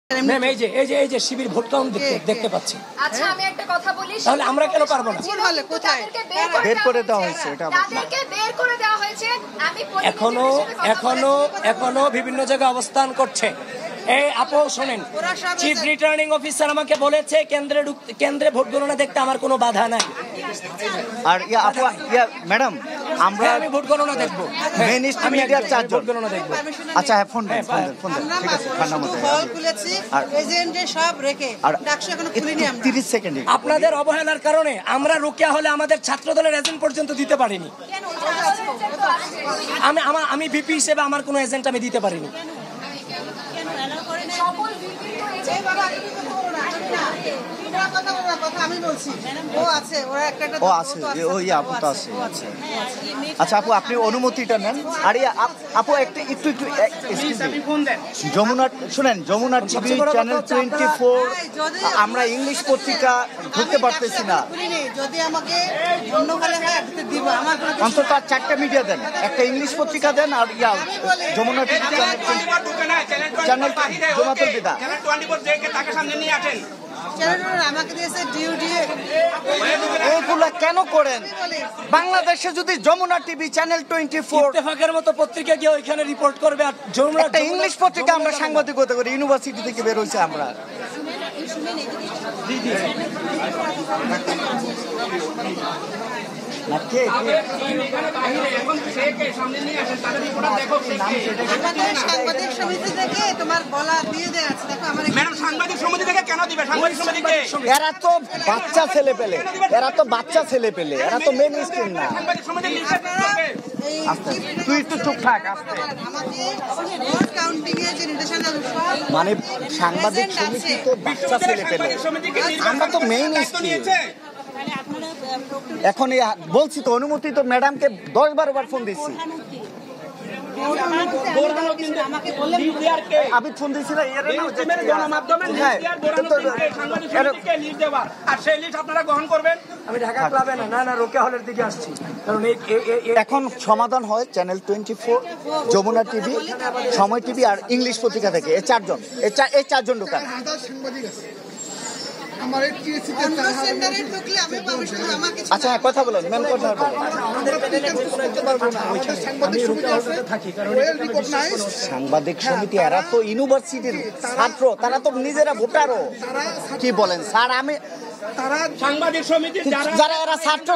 Ma'am এই যে শিবির vote count দেখতে পাচ্ছি। আচ্ছা আমি একটা কথা বলি, তাহলে আমরা কেন পারবো না? কোথায় বের করে দেওয়া হয়েছে? এটা তাদেরকে বের করে দেওয়া হয়েছে। আমি এখনো বিভিন্ন জায়গায় অবস্থান করছে। এই আপু শোনেন, চিফ রিটার্নিং অফিসার আমাকে বলেছে কেন্দ্রে ভোট গণনা দেখতে আমার কোনো বাধা নাই। আর আপু ম্যাডাম আমরা আমি ভোট গণনা দেখবো, মেইন স্ট্রিম মিডিয়ার চারজন ভোট গণনা দেখবো। আচ্ছা হ্যাঁ ফোন দেন ঠিক আছে ঠান্ডা মাথায় কল খুলেছি এজেন্টে সব রেখে ডাকসু এখনো খুলিনি আমরা 30 সেকেন্ডে আপনাদের অবহেলার কারণে আমরা রোকেয়া হলে আমাদের ছাত্র দলের এজেন্ট পর্যন্ত দিতে পারিনি। আমি ভিপি হিসেবে আমার কোনো এজেন্ট আমি দিতে পারিনি। আচ্ছা আপু আপনি অনুমতিটা নেন। আর আপু একটু যমুনা শুনেন, যমুনা টিভি চ্যানেল 24 আমরা ইংলিশ পত্রিকা ঢুকতে পারতেছি না। যদি আমাকে অন্য কালে দিব আমার অন্তত 4টা মিডিয়া দেন, একটা ইংলিশ পত্রিকা দেন আর যমুনা টিভি চ্যানেল জমাতুল বিদা আমাকে দিয়েছে ডিউডি। এইগুলা কেন করেন? বাংলাদেশে যদি যমুনা টিভি চ্যানেল 24 ইত্তেফাকের মতো পত্রিকা গিয়ে ওইখানে রিপোর্ট করবে, আর যমুনা একটা ইংলিশ পত্রিকা আমরা সাংবাদিকতা করি, ইউনিভার্সিটি থেকে বের হইছে আমরা। সাংবাদিক সমিতি থেকে তোমার বলা দিয়ে দেয়া আছে। দেখো আমার ম্যাডাম সাংবাদিক সমিতি থেকে কেন দিবে? সাংবাদিক সমিতিকে এরা তো বাচ্চা ছেলে পেলে, এরা তো মেন স্ট্রিম না। সাংবাদিক সমিতি লিস্ট করবে। তুই একটু চুপ থাক। আমাকে ভোট কাউন্টিং এর যে নির্দেশনা মানে সাংবাদিক সমিতি তো বাচ্চা ছেলে পেলে, আমরা তো মেইন স্ট্রিম। এখন বলছি তো অনুমতি তো ম্যাডামকে 10-12 বার ফোন দিচ্ছি। আমি ফোন দিয়েছিলাম আমি ঢাকা ক্লাবে না রোকেয়া হলের দিকে আসছি, কারণ এখন সমাধান হয় চ্যানেল 24, যমুনা টিভি, সময় টিভি আর ইংলিশ পত্রিকা থেকে। এই চারজন দোকান। আচ্ছা হ্যাঁ কথা বলুন ম্যাম, কথা বলুন। সাংবাদিক সমিতি এরা তো ইউনিভার্সিটির ছাত্র, তারা তো নিজেরা ভোটারও। কি বলেন স্যার? আমি সাংবাদিক সমিতি যারা এরা ছাত্র